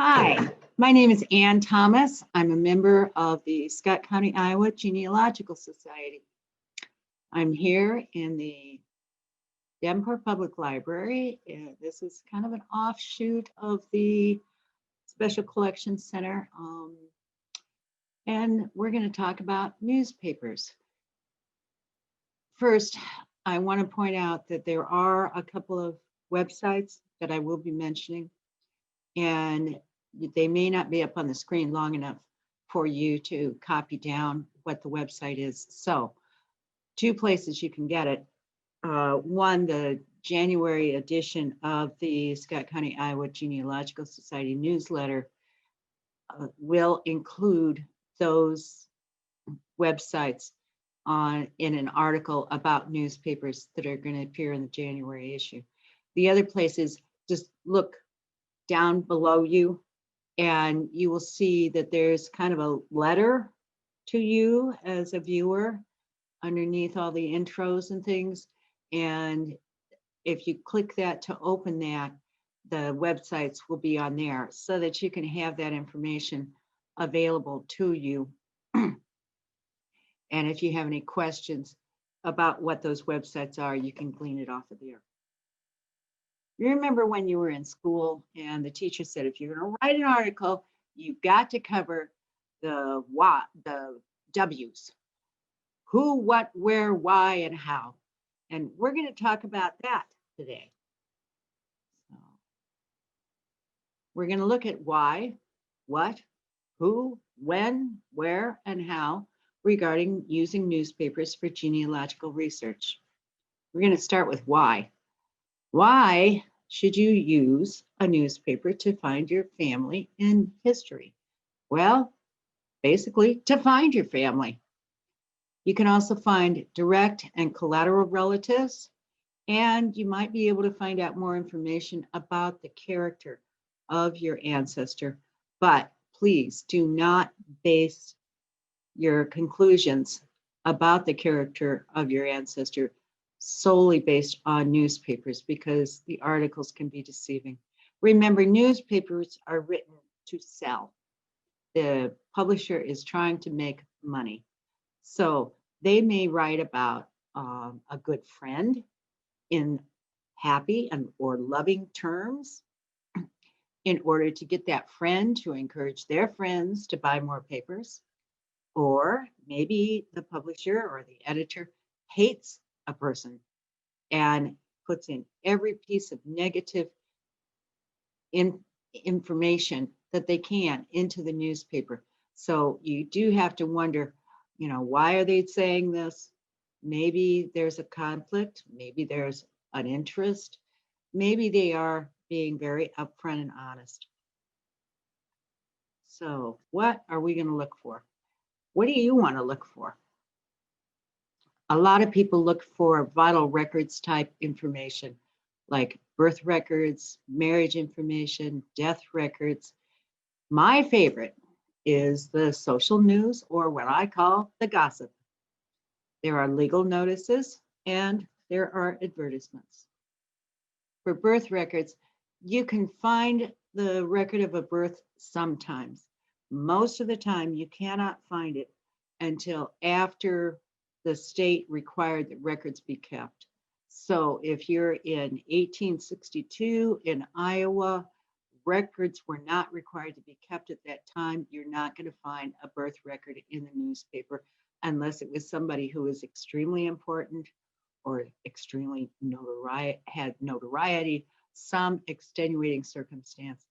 Hi, my name is Ann Thomas. I'm a member of the Scott County, Iowa Genealogical Society. I'm here in the Davenport Public Library. This is kind of an offshoot of the Special Collections Center. And we're going to talk about newspapers. First, I want to point out that there are a couple of websites that I will be mentioning, and they may not be up on the screen long enough for you to copy down what the website is. So, two places you can get it. One, the January edition of the Scott County, Iowa Genealogical Society newsletter will include those websites in an article about newspapers that are going to appear in the January issue. The other place is just look down below you, and you will see that there's kind of a letter to you as a viewer underneath all the intros and things. And if you click that to open that, the websites will be on there so that you can have that information available to you. And if you have any questions about what those websites are, you can glean it off of there. You remember when you were in school and the teacher said, if you're going to write an article, you've got to cover the W's. Who, what, where, why, and how. And we're going to talk about that today. So we're going to look at why, what, who, when, where, and how regarding using newspapers for genealogical research. We're going to start with why. Why should you use a newspaper to find your family in history? Well, basically to find your family. You can also find direct and collateral relatives, and you might be able to find out more information about the character of your ancestor. But please do not base your conclusions about the character of your ancestor solely based on newspapers, because the articles can be deceiving. Remember, newspapers are written to sell. The publisher is trying to make money. So they may write about a good friend in happy or loving terms in order to get that friend to encourage their friends to buy more papers. Or maybe the publisher or the editor hates a person and puts in every piece of negative information that they can into the newspaper. So you do have to wonder, why are they saying this? Maybe there's a conflict, maybe there's an interest, maybe they are being very upfront and honest. So what are we going to look for? What do you want to look for? A lot of people look for vital records type information, like birth records, marriage information, death records. My favorite is the social news, or what I call the gossip. There are legal notices and there are advertisements. For birth records, you can find the record of a birth sometimes. Most of the time, you cannot find it until after the state required that records be kept. So if you're in 1862 in Iowa, records were not required to be kept at that time. You're not going to find a birth record in the newspaper unless it was somebody who was extremely important or extremely had notoriety, some extenuating circumstance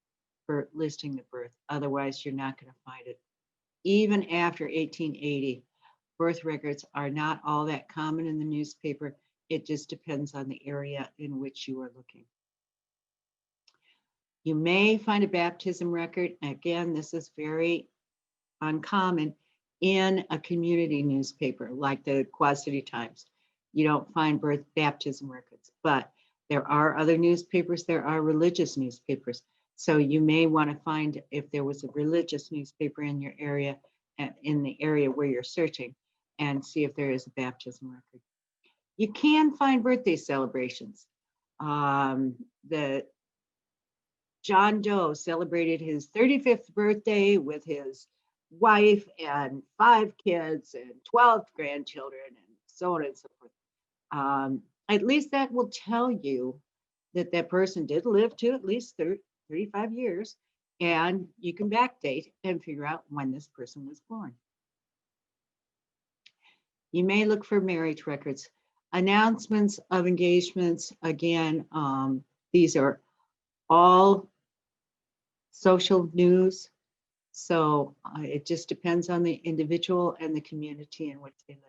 for listing the birth. Otherwise, you're not going to find it. Even after 1880, birth records are not all that common in the newspaper. It just depends on the area in which you are looking. You may find a baptism record. Again, this is very uncommon in a community newspaper like the Quad City Times. You don't find baptism records, but there are other newspapers. There are religious newspapers. So you may want to find if there was a religious newspaper in your area, in the area where you're searching, and see if there is a baptism record. You can find birthday celebrations. The John Doe celebrated his 35th birthday with his wife and 5 kids and 12 grandchildren and so on and so forth. At least that will tell you that that person did live to at least 35 years, and you can backdate and figure out when this person was born. You may look for marriage records. Announcements of engagements, again, these are all social news. So it just depends on the individual and the community in which they live.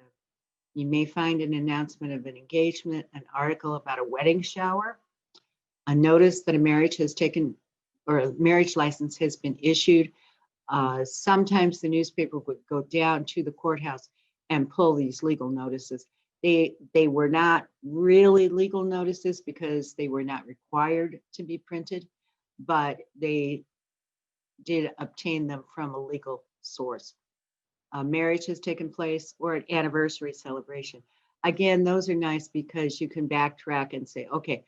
You may find an announcement of an engagement, an article about a wedding shower, a notice that a marriage has taken or a marriage license has been issued. Sometimes the newspaper would go down to the courthouse and pull these legal notices. They were not really legal notices because they were not required to be printed, but they did obtain them from a legal source. A marriage has taken place or an anniversary celebration. Again, those are nice because you can backtrack and say, okay,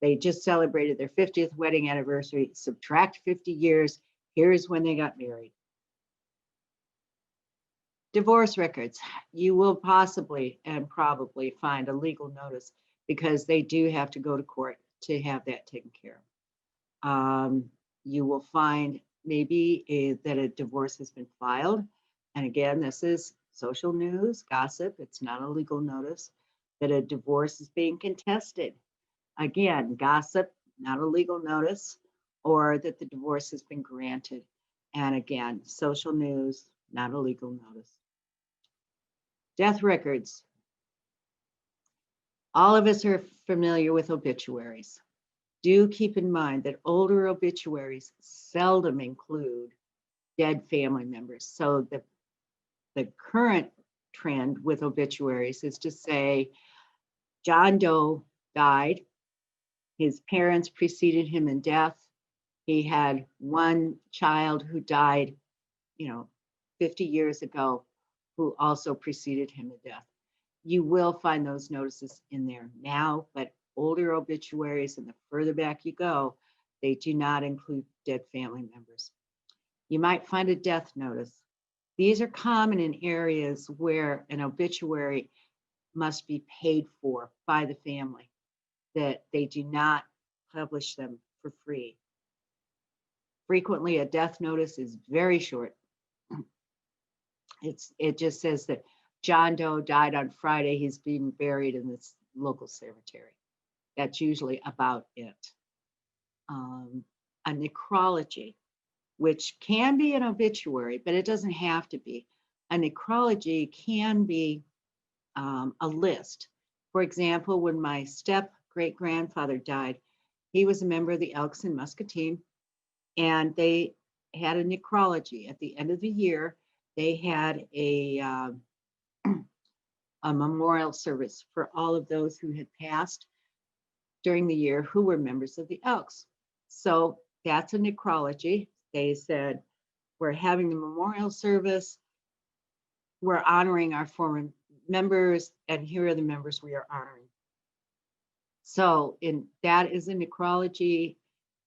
they just celebrated their 50th wedding anniversary, subtract 50 years, here's when they got married. Divorce records, you will possibly and probably find a legal notice because they do have to go to court to have that taken care of. You will find maybe that a divorce has been filed. And again, this is social news, gossip. It's not a legal notice. That a divorce is being contested. Again, gossip, not a legal notice, or that the divorce has been granted. And again, social news, not a legal notice. Death records. All of us are familiar with obituaries. Do keep in mind that older obituaries seldom include dead family members. So the current trend with obituaries is to say, John Doe died. His parents preceded him in death. He had one child who died, 50 years ago, who also preceded him in death. You will find those notices in there now, but older obituaries, and the further back you go, they do not include dead family members. You might find a death notice. These are common in areas where an obituary must be paid for by the family, that they do not publish them for free. Frequently, a death notice is very short. It just says that John Doe died on Friday. He's being buried in this local cemetery. That's usually about it. A necrology, which can be an obituary, but it doesn't have to be. A necrology can be a list. For example, when my step-great-grandfather died, he was a member of the Elks and Muscatine, and they had a necrology. At the end of the year, they had a memorial service for all of those who had passed during the year who were members of the Elks. So that's a necrology. They said, we're having the memorial service, we're honoring our former members, and here are the members we are honoring. So that is a necrology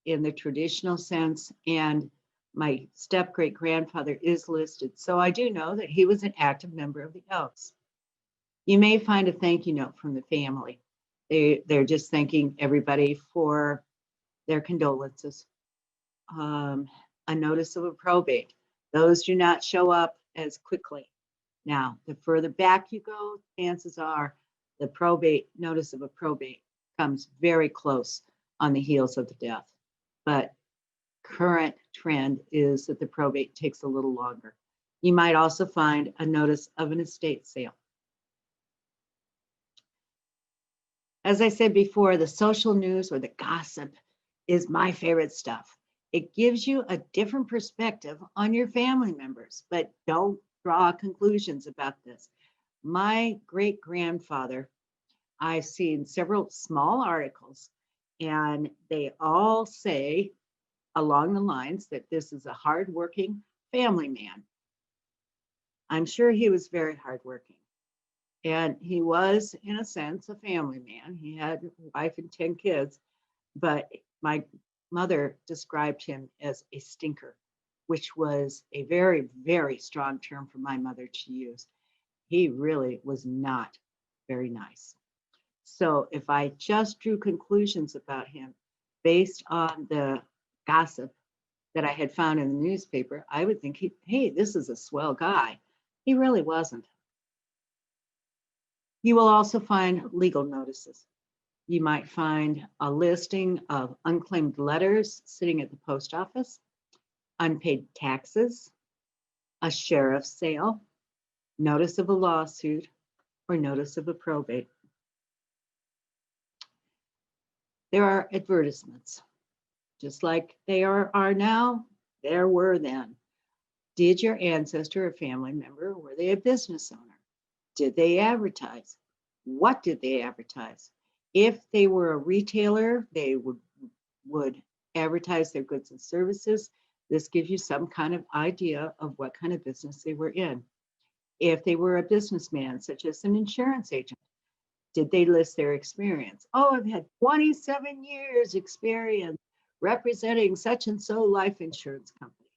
in the traditional sense, and my step-great-grandfather is listed. So I do know that he was an active member of the Elks. You may find a thank you note from the family. They're just thanking everybody for their condolences. A notice of a probate. Those do not show up as quickly. Now, the further back you go, chances are the notice of a probate comes very close on the heels of the death. But current trend is that the probate takes a little longer. You might also find a notice of an estate sale. As I said before, the social news or the gossip is my favorite stuff. It gives you a different perspective on your family members, but don't draw conclusions about this. My great-grandfather, I've seen several small articles, and they all say along the lines that this is a hardworking family man. I'm sure he was very hardworking. And he was, in a sense, a family man. He had a wife and 10 kids, but my mother described him as a stinker, which was a very, very strong term for my mother to use. He really was not very nice. So if I just drew conclusions about him based on the gossip that I had found in the newspaper, I would think, hey, this is a swell guy. He really wasn't. You will also find legal notices. You might find a listing of unclaimed letters sitting at the post office, unpaid taxes, a sheriff's sale, notice of a lawsuit, or notice of a probate. There are advertisements. Just like they are now, there were then. Did your ancestor or family member, were they a business owner? Did they advertise? What did they advertise? If they were a retailer, they would advertise their goods and services. This gives you some kind of idea of what kind of business they were in. If they were a businessman, such as an insurance agent, did they list their experience? Oh, I've had 27 years experience representing such and so life insurance company.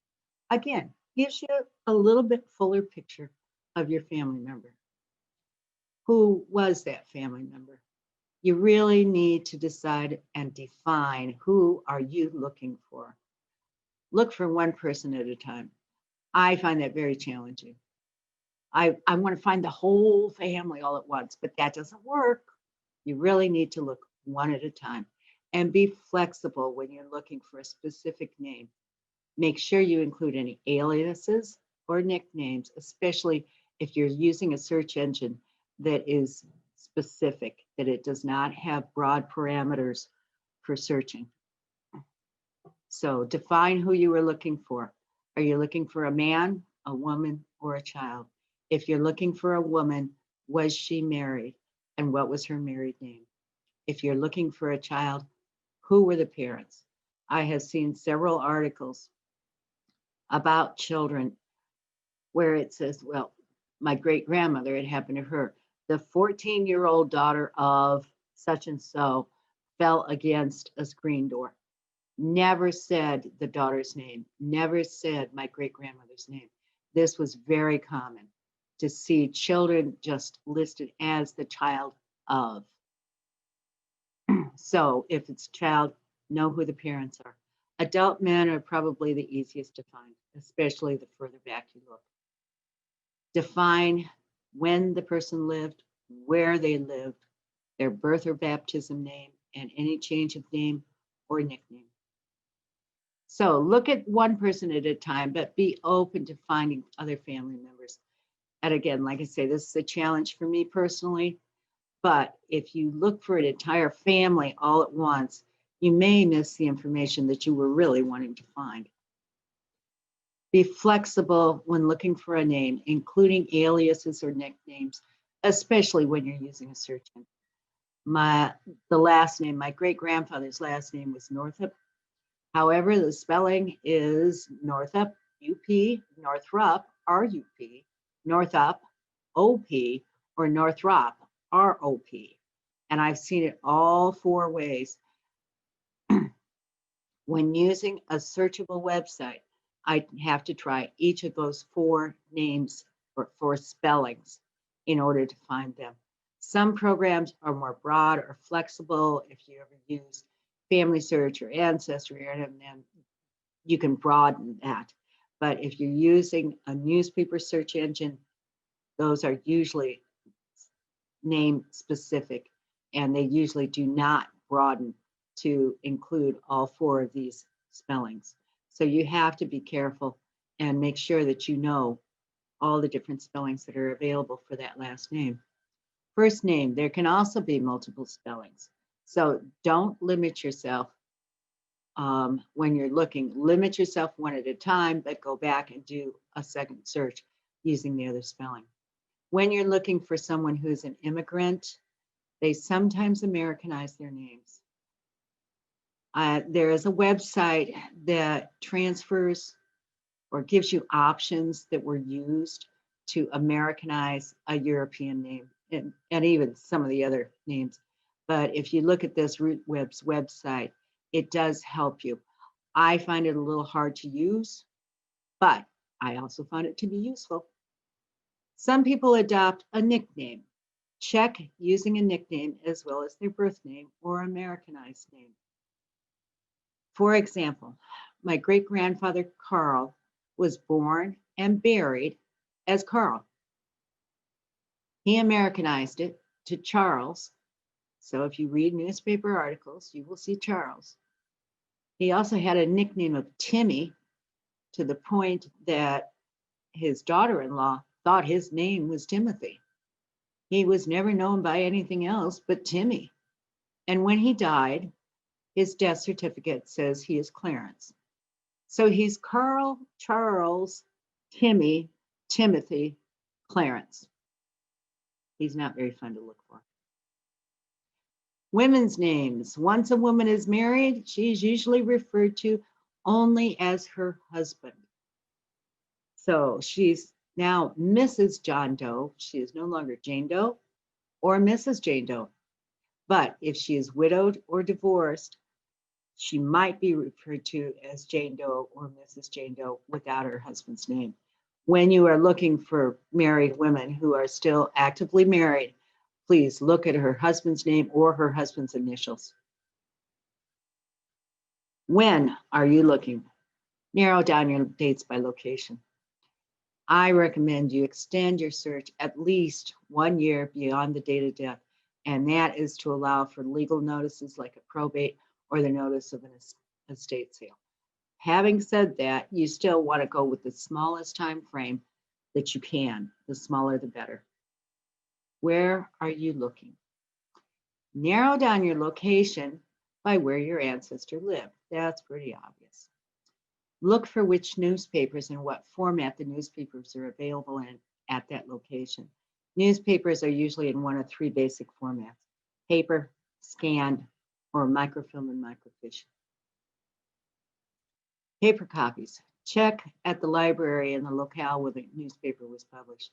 Again, gives you a little bit fuller picture of your family member. Who was that family member? You really need to decide and define who are you looking for. Look for one person at a time. I find that very challenging. I want to find the whole family all at once, but that doesn't work. You really need to look one at a time and be flexible when you're looking for a specific name. Make sure you include any aliases or nicknames, especially if you're using a search engine that is specific, that it does not have broad parameters for searching. So define who you are looking for. Are you looking for a man, a woman, or a child? If you're looking for a woman, was she married? And what was her married name? If you're looking for a child, who were the parents? I have seen several articles about children where it says, well, my great grandmother, it happened to her. The 14-year-old daughter of such and so fell against a screen door. Never said the daughter's name, never said my great grandmother's name. This was very common to see children just listed as the child of. So if it's a child, know who the parents are. Adult men are probably the easiest to find, especially the further back you look. Define when the person lived, where they lived, their birth or baptism name, and any change of name or nickname. So look at one person at a time, but be open to finding other family members. And again, like I say, this is a challenge for me personally, but if you look for an entire family all at once, you may miss the information that you were really wanting to find. Be flexible when looking for a name, including aliases or nicknames, especially when you're using a search engine. The last name, my great-grandfather's last name was Northup. However, the spelling is Northup, UP, Northrup, RUP, Northup, OP, or Northrop, ROP. And I've seen it all four ways. When using a searchable website, I have to try each of those four names or four spellings in order to find them. Some programs are more broad or flexible. If you ever use Family Search or Ancestry, and then you can broaden that. But if you're using a newspaper search engine, those are usually name specific, and they usually do not broaden to include all four of these spellings. So you have to be careful and make sure that you know all the different spellings that are available for that last name. First name, there can also be multiple spellings. So don't limit yourself when you're looking. Limit yourself one at a time, but go back and do a second search using the other spelling. When you're looking for someone who's an immigrant, they sometimes Americanize their names. There is a website that transfers or gives you options that were used to Americanize a European name and even some of the other names. But if you look at this RootWeb's website, It does help you. I find it a little hard to use, but I also found it to be useful. Some people adopt a nickname. Check using a nickname as well as their birth name or Americanized name. For example, my great-grandfather Carl was born and buried as Carl. He Americanized it to Charles. So if you read newspaper articles, you will see Charles. He also had a nickname of Timmy, to the point that his daughter-in-law thought his name was Timothy. He was never known by anything else but Timmy. And when he died, his death certificate says he is Clarence. So he's Carl, Charles, Timmy, Timothy, Clarence. He's not very fun to look for. Women's names. Once a woman is married, she's usually referred to only as her husband. So she's now Mrs. John Doe. She is no longer Jane Doe or Mrs. Jane Doe. But if she is widowed or divorced, she might be referred to as Jane Doe or Mrs. Jane Doe without her husband's name. When you are looking for married women who are still actively married, please look at her husband's name or her husband's initials. When are you looking? Narrow down your dates by location. I recommend you extend your search at least 1 year beyond the date of death, and that is to allow for legal notices like a probate or the notice of an estate sale. Having said that, you still want to go with the smallest time frame that you can. The smaller, the better. Where are you looking? Narrow down your location by where your ancestor lived. That's pretty obvious. Look for which newspapers and what format the newspapers are available in at that location. Newspapers are usually in one of three basic formats: paper, scanned, or microfilm and microfiche. Paper copies. Check at the library in the locale where the newspaper was published.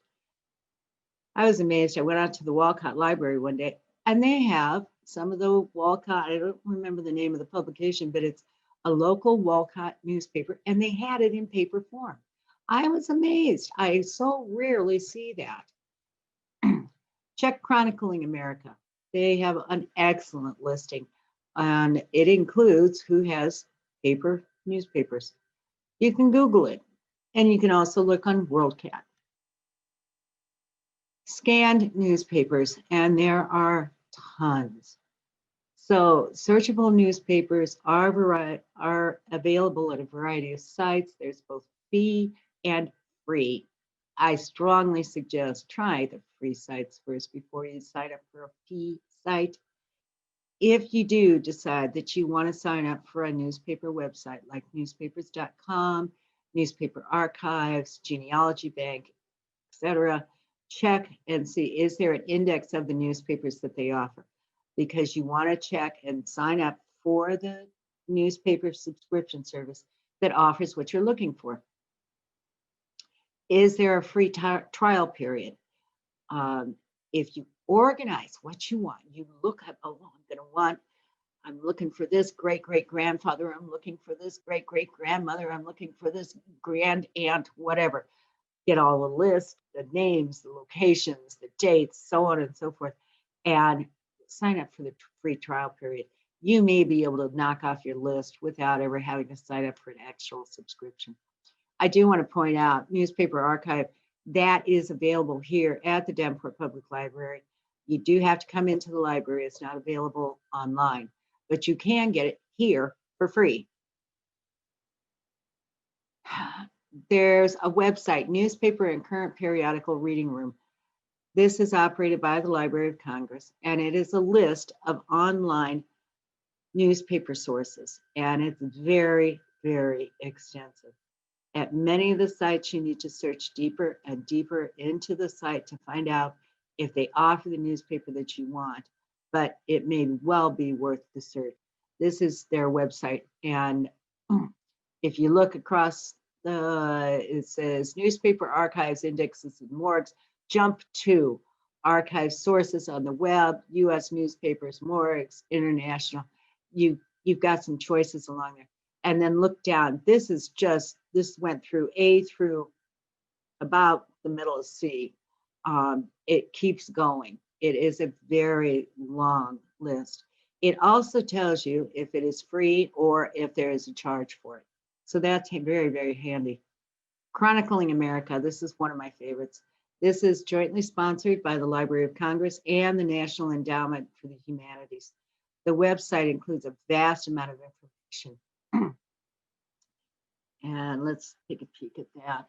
I was amazed. I went out to the Walcott Library one day, and they have some of the Walcott, I don't remember the name of the publication, but it's a local Walcott newspaper, and they had it in paper form. I was amazed. I so rarely see that. Check Chronicling America. They have an excellent listing, and it includes who has paper newspapers. You can Google it, and you can also look on WorldCat. Scanned newspapers, and there are tons. So searchable newspapers are available at a variety of sites. There's both fee and free. I strongly suggest try the free sites first before you sign up for a fee site. If you do decide that you want to sign up for a newspaper website like newspapers.com, newspaper archives, genealogy bank, etc., check and see, is there an index of the newspapers that they offer? Because you want to check and sign up for the newspaper subscription service that offers what you're looking for. Is there a free trial period? If you organize what you want, you look at, oh, I'm looking for this great-great-grandfather, I'm looking for this great-great-grandmother, I'm looking for this grand aunt, whatever. Get all the lists, the names, the locations, the dates, so on and so forth, and sign up for the free trial period. You may be able to knock off your list without ever having to sign up for an actual subscription. I do want to point out Newspaper Archive, that is available here at the Davenport Public Library. You do have to come into the library. It's not available online, but you can get it here for free. There's a website, Newspaper and Current Periodical Reading Room. This is operated by the Library of Congress, and it is a list of online newspaper sources, and it's very, very extensive. At many of the sites, you need to search deeper and deeper into the site to find out if they offer the newspaper that you want, but it may well be worth the search. This is their website, and if you look across it says Newspaper Archives Indexes and Morgues, jump to Archive Sources on the web, U.S. Newspapers, Morgues, International. You you've got some choices along there. And then look down. This went through A through about the middle of C. It keeps going. It is a very long list. It also tells you if it is free or if there is a charge for it. So that's very, very handy. Chronicling America, this is one of my favorites. This is jointly sponsored by the Library of Congress and the National Endowment for the Humanities. The website includes a vast amount of information. And let's take a peek at that.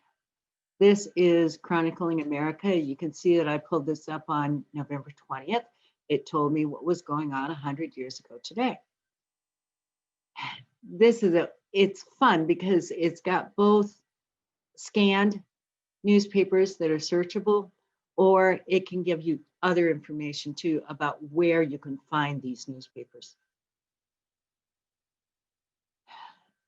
This is Chronicling America. You can see that I pulled this up on November 20th. It told me what was going on 100 years ago today. It's fun because it's got both scanned newspapers that are searchable, or it can give you other information too about where you can find these newspapers.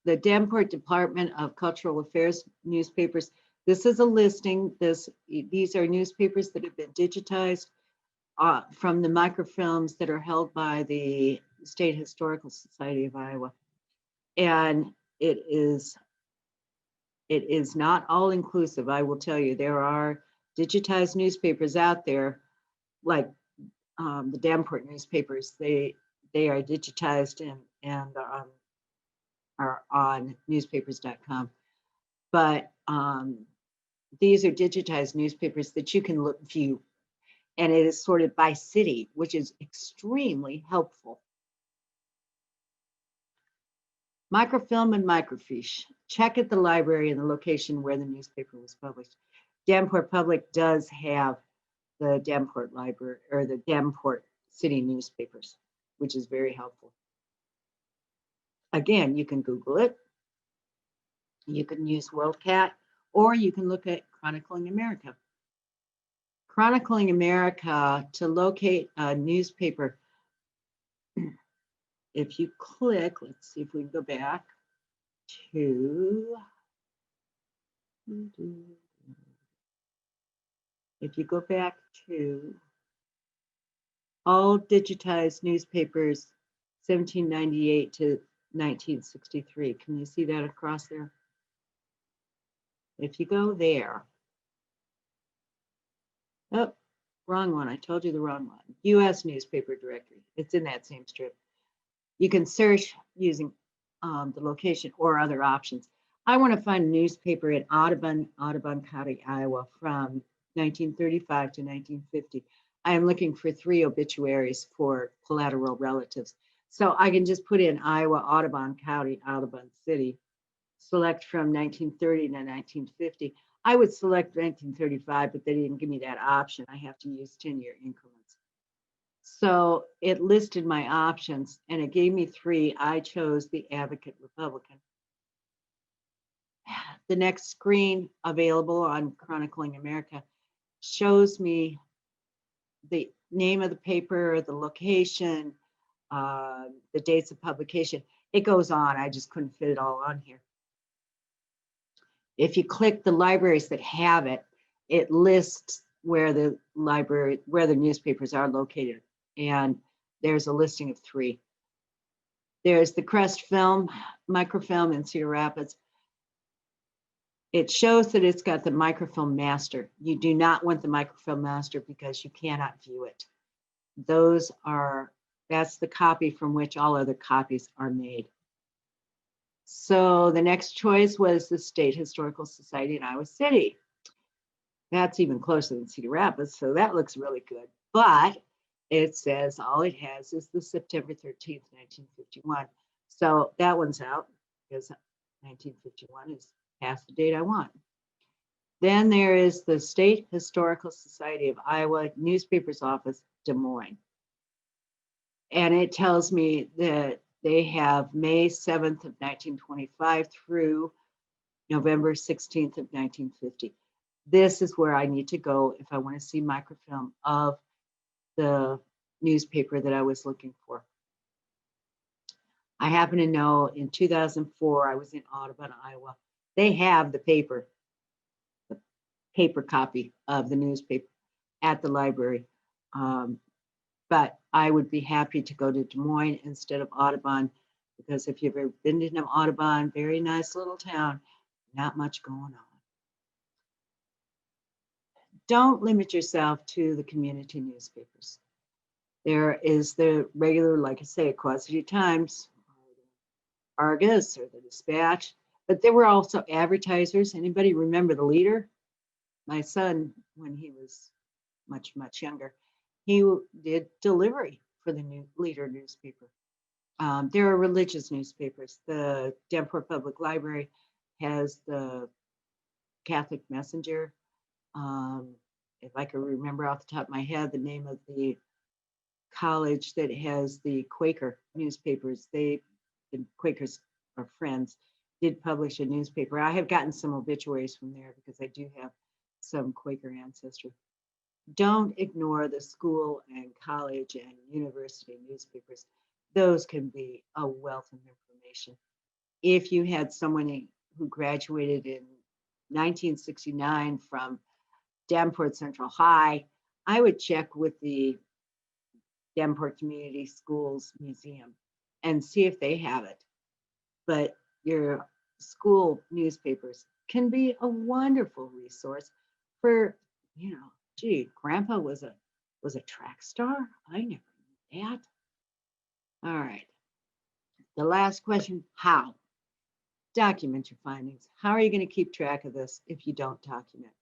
The Davenport Department of Cultural Affairs newspapers. This is a listing. These are newspapers that have been digitized from the microfilms that are held by the State Historical Society of Iowa. And it is not all inclusive. I will tell you, there are digitized newspapers out there, like the Davenport newspapers. They are digitized and are on newspapers.com. But these are digitized newspapers that you can view, and it is sorted by city, which is extremely helpful. Microfilm and microfiche. Check at the library and the location where the newspaper was published. Davenport Public does have the Davenport Library or the Davenport City newspapers, which is very helpful. Again, you can Google it. You can use WorldCat, or you can look at Chronicling America. Chronicling America, to locate a newspaper, if you click, let's see if we can go back to, if you go back to all digitized newspapers, 1798 to 1963. Can you see that across there? If you go there, oh, wrong one. I told you the wrong one. U.S. newspaper directory. It's in that same strip. You can search using the location or other options. I want to find a newspaper in Audubon County, Iowa from 1935 to 1950. I am looking for 3 obituaries for collateral relatives. So I can just put in Iowa, Audubon County, Audubon City, select from 1930 to 1950. I would select 1935, but they didn't give me that option. I have to use 10-year increments. So it listed my options and it gave me 3. I chose the Advocate Republican. The next screen available on Chronicling America shows me the name of the paper, the location, the dates of publication. It goes on. I just couldn't fit it all on here. If you click the libraries that have it, it lists where the newspapers are located. And there's a listing of 3. There's the Crest Film, Microfilm in Cedar Rapids. It shows that it's got the Microfilm Master. You do not want the Microfilm Master because you cannot view it. That's the copy from which all other copies are made. So the next choice was the State Historical Society in Iowa City. That's even closer than Cedar Rapids, so that looks really good. But it says all it has is the September 13th, 1951. So that one's out because 1951 is past the date I want. Then there is the State Historical Society of Iowa Newspapers Office, Des Moines. And it tells me that they have May 7th of 1925 through November 16th of 1950. This is where I need to go if I want to see microfilm of the newspaper that I was looking for. I happen to know in 2004, I was in Audubon, Iowa. They have the paper copy of the newspaper at the library. But I would be happy to go to Des Moines instead of Audubon because if you've ever been to Audubon, very nice little town, not much going on. Don't limit yourself to the community newspapers. There is the regular, like I say, Quad City Times, Argus, or the Dispatch, but there were also advertisers. Anybody remember the Leader? My son, when he was much, much younger, he did delivery for the new Leader newspaper. There are religious newspapers. The Denport Public Library has the Catholic Messenger. If I could remember off the top of my head the name of the college that has the Quaker newspapers, the Quakers are friends, did publish a newspaper. I have gotten some obituaries from there because I do have some Quaker ancestry. Don't ignore the school and college and university newspapers. Those can be a wealth of information. If you had someone who graduated in 1969 from Davenport Central High, I would check with the Davenport Community Schools Museum and see if they have it. But your school newspapers can be a wonderful resource for, gee, Grandpa was a track star. I never knew that. All right. The last question, how? Document your findings. How are you going to keep track of this if you don't document?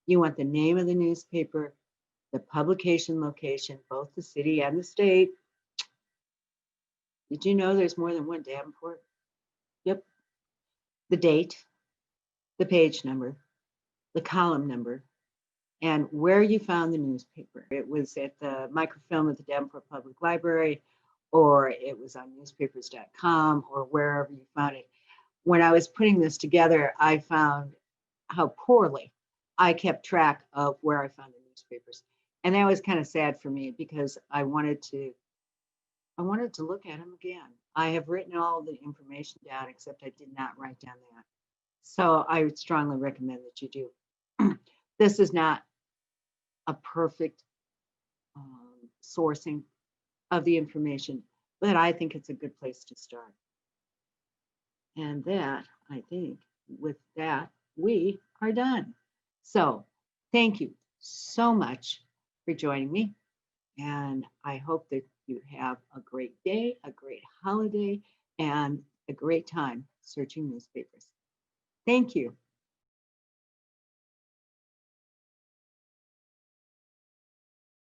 You want the name of the newspaper, the publication location, both the city and the state. Did you know there's more than one Davenport? Yep. The date, the page number, the column number, and where you found the newspaper. It was at the microfilm at the Davenport Public Library, or it was on newspapers.com, or wherever you found it. When I was putting this together, I found how poorly I kept track of where I found the newspapers. And that was kind of sad for me because I wanted to look at them again. I have written all the information down, except I did not write down that. So I would strongly recommend that you do. This is not a perfect sourcing of the information, but I think it's a good place to start. And that, I think, with that, we are done. So thank you so much for joining me. And I hope that you have a great day, a great holiday, and a great time searching newspapers. Thank you.